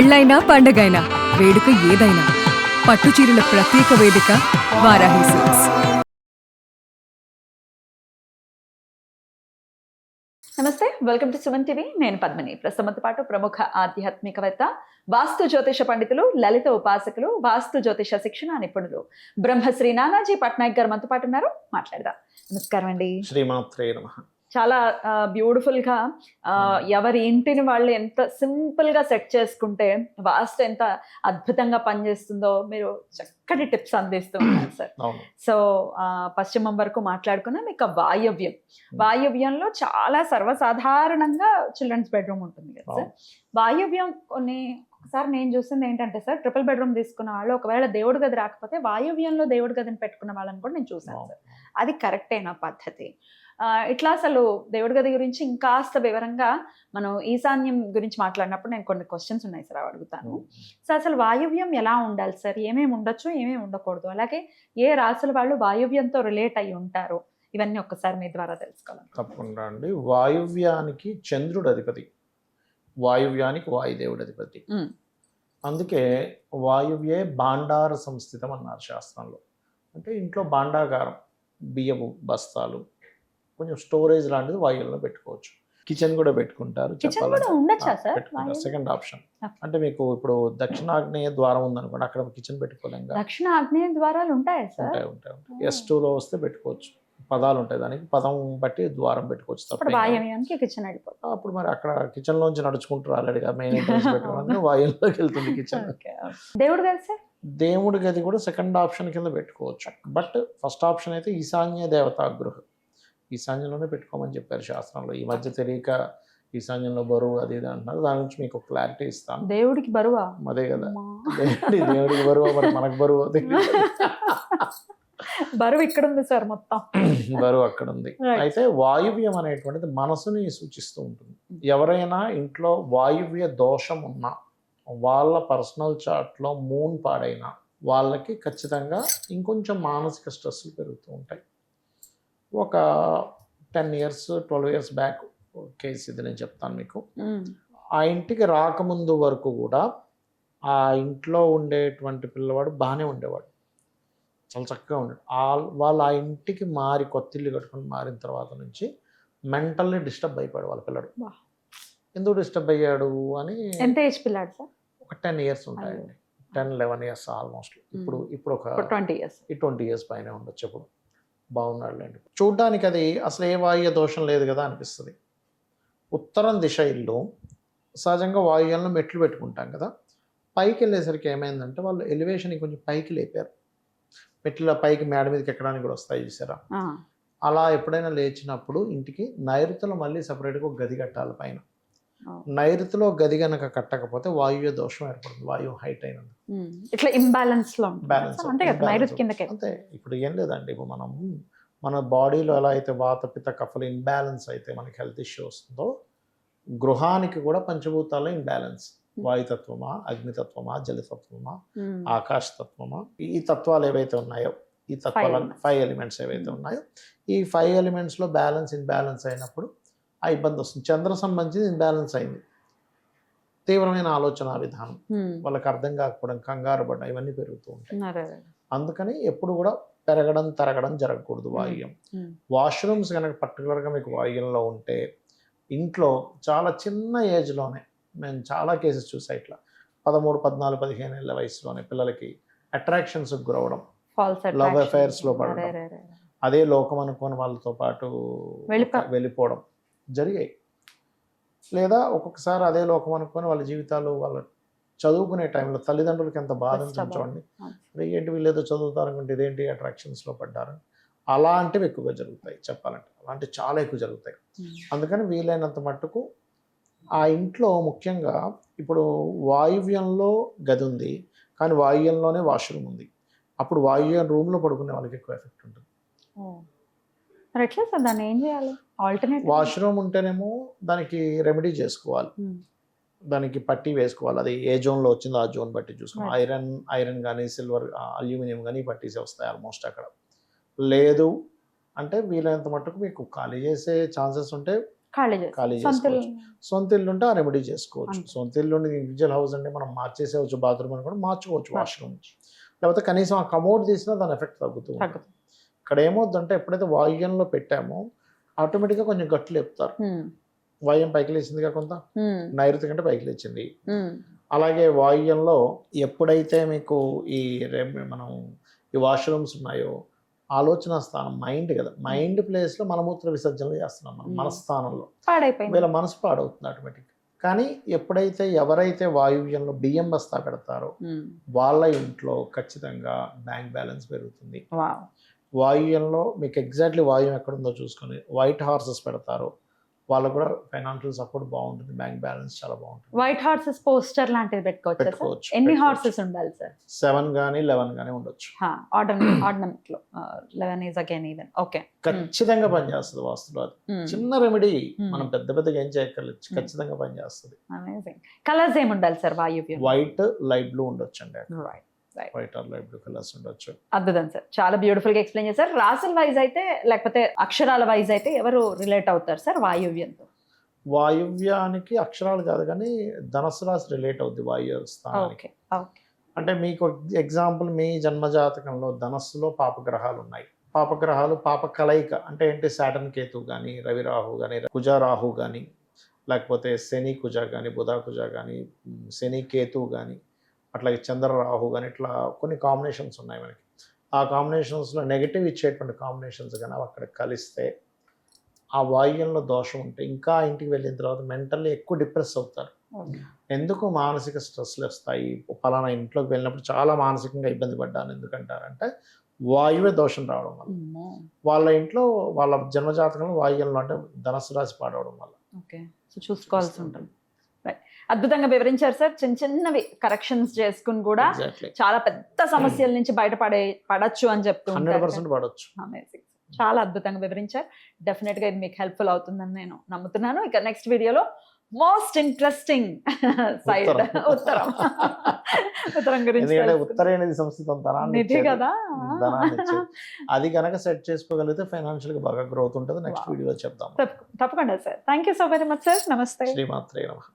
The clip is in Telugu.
పెళ్ళైనా పండగైనా వేడుక ఏదైనా పట్టు చీరల ప్రత్యేక వేదిక వారాహి సిల్క్స్. నమస్తే, వెల్కమ్ టు సుమన్ టీవీ. నేను పద్మిని. ప్రస్తుతంతో పాటు ప్రముఖ ఆధ్యాత్మికవేత్త, వాస్తు జ్యోతిష పండితులు, లలిత ఉపాసకులు, వాస్తు జ్యోతిష శిక్షణ నిపుణులు బ్రహ్మశ్రీ నానాజీ పట్నాయక్ గారు మనతో పాటు ఉన్నారు. మాట్లాడదాం. నమస్కారం అండి. శ్రీమాత్రే నమః. చాలా బ్యూటిఫుల్ గా ఎవరి ఇంటిని వాళ్ళు ఎంత సింపుల్ గా సెట్ చేసుకుంటే వాస్తు ఎంత అద్భుతంగా పనిచేస్తుందో మీరు చక్కటి టిప్స్ అందిస్తూ ఉన్నారు సార్. సో పశ్చిమం వరకు మాట్లాడుకున్నాం. ఇక వాయవ్యం, వాయవ్యంలో చాలా సర్వసాధారణంగా చిల్డ్రన్స్ బెడ్రూమ్ ఉంటుంది కదా సార్. వాయవ్యం ఒకసారి నేను చూసింది ఏంటంటే సార్, ట్రిపుల్ బెడ్రూమ్ తీసుకున్న వాళ్ళు ఒకవేళ దేవుడి గది రాకపోతే వాయవ్యంలో దేవుడి గదిని పెట్టుకున్న వాళ్ళని కూడా నేను చూసాను సార్. అది కరెక్టేనా పద్ధతి? ఇట్లా అసలు దేవుడి గది గురించి ఇంకాస్త వివరంగా మనం ఈశాన్యం గురించి మాట్లాడినప్పుడు నేను కొన్ని క్వశ్చన్స్ ఉన్నాయి సార్, అడుగుతాను. సో అసలు వాయవ్యం ఎలా ఉండాలి సార్? ఏమేమి ఉండొచ్చు, ఏమేమి ఉండకూడదు? అలాగే ఏ రాసుల వాళ్ళు వాయవ్యంతో రిలేట్ అయ్యి ఉంటారు? ఇవన్నీ ఒక్కసారి మీ ద్వారా తెలుసుకోవాలి. తప్పకుండా అండి. వాయువ్యానికి చంద్రుడు అధిపతి, వాయువ్యానికి వాయుదేవుడు అధిపతి. అందుకే వాయువ్యే భాండార సంస్థితం అన్నారు శాస్త్రంలో. అంటే ఇంట్లో భాండాగారం, బియ్యపు బస్తాలు, కొంచెం స్టోరేజ్ లాంటిది వాయువులో పెట్టుకోవచ్చు. కిచెన్ కూడా పెట్టుకుంటారు, సెకండ్ ఆప్షన్. అంటే మీకు ఇప్పుడు దక్షిణాగ్నేయ ద్వారం ఉందనుకోండి, అక్కడ కిచెన్ పెట్టుకోలేం. దక్షిణ ఆగ్నేయ ద్వారాలు ఉంటాయి. S2 లో వస్తే పెట్టుకోవచ్చు. పదాలు ఉంటాయి, దానికి పదం బట్టి ద్వారం పెట్టుకోవచ్చు. అప్పుడు మరి అక్కడ కిచెన్ లోంచి నడుచుకుంటూ రాలేడుగా, మెయిన్ ఎంట్రన్స్ పెట్టుకోవడం వాయువులోకి వెళ్తుంది కిచెన్. దేవుడు గది, దేవుడి గది కూడా సెకండ్ ఆప్షన్ కింద పెట్టుకోవచ్చు. బట్ ఫస్ట్ ఆప్షన్ అయితే ఈశాన్య దేవతా గృహం, ఈశాన్యంలోనే పెట్టుకోమని చెప్పారు శాస్త్రంలో. ఈ మధ్య తెలియక ఈశాన్యంలో బరువు అది ఇది అంటున్నారు. దాని నుంచి మీకు క్లారిటీ ఇస్తాను. దేవుడికి బరువా? అదే కదా, దేవుడికి బరువు, మరి మనకు బరువు. బరువు ఇక్కడ ఉంది సార్, మొత్తం బరువు అక్కడ ఉంది. అయితే వాయువ్యం అనేటువంటిది మనసుని సూచిస్తూ ఉంటుంది. ఎవరైనా ఇంట్లో వాయువ్య దోషం ఉన్నా, వాళ్ళ పర్సనల్ చార్ట్లో మూన్ పాడైనా వాళ్ళకి ఖచ్చితంగా ఇంకొంచెం మానసిక స్ట్రెస్లు పెరుగుతూ ఉంటాయి. ఒక 10 years 12 years బ్యాక్ కేసు ఇది నేను చెప్తాను మీకు. ఆ ఇంటికి రాకముందు వరకు కూడా ఆ ఇంట్లో ఉండేటువంటి పిల్లవాడు బాగానే ఉండేవాడు, చాలా చక్కగా ఉండేది. వాళ్ళు ఆ ఇంటికి మారి కొత్త ఇల్లు కట్టుకుని మారిన తర్వాత నుంచి మెంటల్లీ డిస్టర్బ్ అయిపోయాడు వాళ్ళ పిల్లడు. ఎందుకు డిస్టర్బ్ అయ్యాడు అని. ఎంత ఏజ్ పిల్లాడు సార్? ఒక 10 years ఉంటాయండి, 10-11 years ఆల్మోస్ట్. ఇప్పుడు ఒక 20 years పైన ఉండొచ్చు. ఇప్పుడు బాగున్నాడులేండి. చూడ్డానికి అది అసలు ఏ వాయువ్య దోషం లేదు కదా అనిపిస్తుంది. ఉత్తరం దిశ ఇల్లు సహజంగా వాయువ్యంలో మెట్లు పెట్టుకుంటాం కదా. పైకి వెళ్ళేసరికి ఏమైందంటే వాళ్ళు ఎలివేషన్ కొంచెం పైకి లేపారు. మెట్ల పైకి మేడ మీదకి ఎక్కడానికి కూడా వస్తాయి చూసారా. అలా ఎప్పుడైనా లేచినప్పుడు ఇంటికి నైరుతిలో మళ్ళీ సపరేట్గా ఒక గది కట్టాలి పైన. నైరుతిలో గది కనుక కట్టకపోతే వాయువ్య దోషం ఏర్పడుతుంది, వాయువు హైట్ అయినందుకు. ఇట్లా ఇంబ్యాలెన్స్ లో అంతే. ఇప్పుడు ఏం లేదండి, ఇప్పుడు మన బాడీలో ఎలా అయితే వాత పిత్త కఫలు ఇన్బ్యాలెన్స్ అయితే మనకి హెల్త్ ఇష్యూ వస్తుందో, గృహానికి కూడా పంచభూతాల ఇన్బ్యాలెన్స్. వాయుతత్వమా, అగ్నితత్వమా, జలతత్వమా, ఆకాశతత్వమా, ఈ తత్వాలు ఏవైతే ఉన్నాయో, ఈ తత్వాల 5 elements ఏవైతే ఉన్నాయో, ఈ 5 elementsలో బ్యాలెన్స్ ఇన్బ్యాలెన్స్ అయినప్పుడు ఆ ఇబ్బంది వస్తుంది. చంద్ర సంబంధించి ఇన్బ్యాలెన్స్ అయింది, తీవ్రమైన ఆలోచన విధానం, వాళ్ళకి అర్థం కాకపోవడం, కంగారు పడడం, ఇవన్నీ పెరుగుతూ ఉంటాయి. అందుకని ఎప్పుడు కూడా పెరగడం తరగడం జరగకూడదు వాయువ్యం. వాష్రూమ్స్ కనుక పర్టికులర్గా మీకు వాయువ్యంలో ఉంటే ఇంట్లో చాలా చిన్న ఏజ్లోనే, నేను చాలా కేసెస్ చూసా ఇట్లా 13, 14, 15 ఏళ్ళ వయసులోనే పిల్లలకి అట్రాక్షన్స్ గురవడం, లవ్ అఫైర్స్లో పడడం, అదే లోకం అనుకోని వాళ్ళతో పాటు వెళ్ళిపోవడం జరిగాయి. లేదా ఒక్కొక్కసారి అదే లోకం అనుకొని వాళ్ళ జీవితాలు, వాళ్ళ చదువుకునే టైంలో తల్లిదండ్రులకి ఎంత బాధ చూడండి. ఏంటి వీళ్ళేదో చదువుతారు అనుకుంటే ఇదేంటి అట్రాక్షన్స్లో పడ్డారు. అలాంటివి ఎక్కువగా జరుగుతాయి చెప్పాలంటే, అలాంటివి చాలా ఎక్కువ జరుగుతాయి. అందుకని వీలైనంత మట్టుకు ఆ ఇంట్లో ముఖ్యంగా ఇప్పుడు వాయువ్యంలో గది ఉంది కానీ వాయువ్యంలోనే వాష్రూమ్ ఉంది, అప్పుడు వాయువ్యం రూమ్లో పడుకునే వాళ్ళకి ఎక్కువ ఎఫెక్ట్ ఉంటుంది. వాష్రూమ్ ఉంటేనేమో దానికి రెమెడీ చేసుకోవాలి, దానికి పట్టీ వేసుకోవాలి. అది ఏ జోన్లో వచ్చిందో ఆ జోన్ బట్టి చూసుకోవాలి. ఐరన్ కానీ సిల్వర్, అల్యూమినియం కానీ పట్టీసే వస్తాయి ఆల్మోస్ట్ అక్కడ. లేదు అంటే వీలైనంత మట్టుకు మీకు ఖాళీ చేసే ఛాన్సెస్ ఉంటే ఖాళీ ఖాళీ సొంతలు సొంత ఇల్లు ఉంటే ఆ రెమెడీ చేసుకోవచ్చు. అంతే. సొంత ఇల్లు ఉండి ఇండివిజువల్ హౌస్ అంటే మనం మార్చేసేవచ్చు, బాత్రూమ్ అని కూడా మార్చుకోవచ్చు, మార్చు. వాష్రూమ్. లేకపోతే కనీసం ఆ కమోడ్ తీసినా దాని ఎఫెక్ట్ తగ్గుతుంది. తగ్గుతుంది. ఇక్కడ ఏమవుతుందంటే ఎప్పుడైతే వాయువ్యంలో పెట్టామో ఆటోమేటిక్గా కొంచెం గట్లు లేపుతారు. వాయువ్యం పైకి లేచిందిగా, కొంత నైరుతి కంటే పైకి లేచింది. అలాగే వాయువ్యంలో ఎప్పుడైతే మీకు మనం ఈ వాష్రూమ్స్ ఉన్నాయో, ఆలోచన స్థానం మైండ్ కదా, మైండ్ ప్లేస్లో మలమూత్ర విసర్జనలు చేస్తున్నాం మనం మనస్థానంలో. పాడైపోయింది. వీళ్ళ మనసు పాడవుతుంది ఆటోమేటిక్. కానీ ఎప్పుడైతే ఎవరైతే వాయువ్యంలో బియ్యం బస్తా పెడతారో వాళ్ళ ఇంట్లో ఖచ్చితంగా బ్యాంక్ బ్యాలెన్స్ పెరుగుతుంది. వాయువ్యంలో మీకు ఎగ్జాక్ట్లీ వాయువ్యం ఎక్కడుందో చూసుకొని వైట్ హార్సెస్ పెడతారో వాళ్ళకు కూడా ఫైనాన్షియల్ సపోర్ట్ బాగుంటుంది, బ్యాంక్ బ్యాలెన్స్ చాలా బాగుంటుంది. వైట్ హార్సెస్ పోస్టర్ లాంటిది పెట్టుకోవచ్చు. ఎన్ని హార్సెస్ ఉండాలి సార్? 7 కానీ 11 కానీ ఉండొచ్చు. ఆర్నమెంట్ లో 11 is again even. ఓకే, ఖచ్చితంగా పనిచేస్తుంది వాస్తులో. అది చిన్న రెమెడీ, మనం పెద్ద పెద్దగా ఏం చేయక్కర్లేదు, ఖచ్చితంగా పనిచేస్తుంది. అమేజింగ్. కలర్స్ ఏమి ఉండాలి సార్ వాయువ్యం? వైట్, లైట్ బ్లూ ఉండొచ్చు అండి. Right. White or light blue colours ఉండొచ్చు. అద్భుతం సార్, చాలా బ్యూటిఫుల్ గా ఎక్స్ప్లెయిన్ చేశారు. రాసుల వైజ్ అయితే లేకపోతే అక్షరాల వైజ్ అయితే ఎవరు రిలేట్ అవుతారు సార్ వాయువ్యంతో? వాయువ్యానికి అక్షరాలు కాదు కానీ ధనస్సు రాశి రిలేట్ అవుద్ది వాయు స్థానానికి. అంటే మీకు ఎగ్జాంపుల్, మీ జన్మజాతకంలో ధనస్సులో పాపగ్రహాలు ఉన్నాయి. పాపగ్రహాలు పాప కలయిక అంటే ఏంటి? సాటర్న్ కేతు కానీ, రవి రాహు కానీ, కుజ రాహు కానీ, లేకపోతే శని కుజ కానీ, బుధ కుజ కానీ, శని కేతు కానీ, అట్లాగే చంద్ర రాహు కానీ, ఇట్లా కొన్ని కాంబినేషన్స్ ఉన్నాయి మనకి. ఆ కాంబినేషన్స్లో నెగిటివ్ ఇచ్చేటువంటి కాంబినేషన్స్ కానీ అవి అక్కడ కలిస్తే, ఆ వాయువ్యంలో దోషం ఉంటే ఇంకా ఇంటికి వెళ్ళిన తర్వాత మెంటల్లీ ఎక్కువ డిప్రెస్ అవుతారు. ఎందుకు? మానసిక స్ట్రెస్లు వస్తాయి. పలానా ఇంట్లోకి వెళ్ళినప్పుడు చాలా మానసికంగా ఇబ్బంది పడ్డాను ఎందుకంటారంటే వాయువే దోషం రావడం వల్ల. వాళ్ళ ఇంట్లో వాళ్ళ జన్మజాతకంలో వాయువ్యంలో అంటే ధనస్సు రాశి పాడవడం వల్ల. చూసుకోవాల్సి ఉంటుంది. అద్భుతంగా వివరించారు సార్. చిన్న చిన్నవి కరెక్షన్స్ చేసుకుని కూడా చాలా పెద్ద సమస్యల నుంచి పడచ్చు అని చెప్తూ 100% పడవచ్చు. అమేజింగ్. చాలా అద్భుతంగా వివరించారు. డెఫినెట్ గా ఇది మీకు హెల్ప్ఫుల్ అవుతుందని నేను నమ్ముతున్నాను. ఇక నెక్స్ట్ వీడియోలో మోస్ట్ ఇంట్రెస్టింగ్ సైడ్ ఉత్తరం గురించి. ఉత్తరేణి సంస్కృతం నిధి కదా, అది కనుక సెట్ చేసుకోగలిగితే ఫైనాన్షియల్ గా బాగా గ్రోత్ ఉంటుంది. నెక్స్ట్ వీడియోలో చెప్తాం. తప్పకుండా sir. Thank you so very much sir. నమస్తే. శ్రీమాత్రే నమః.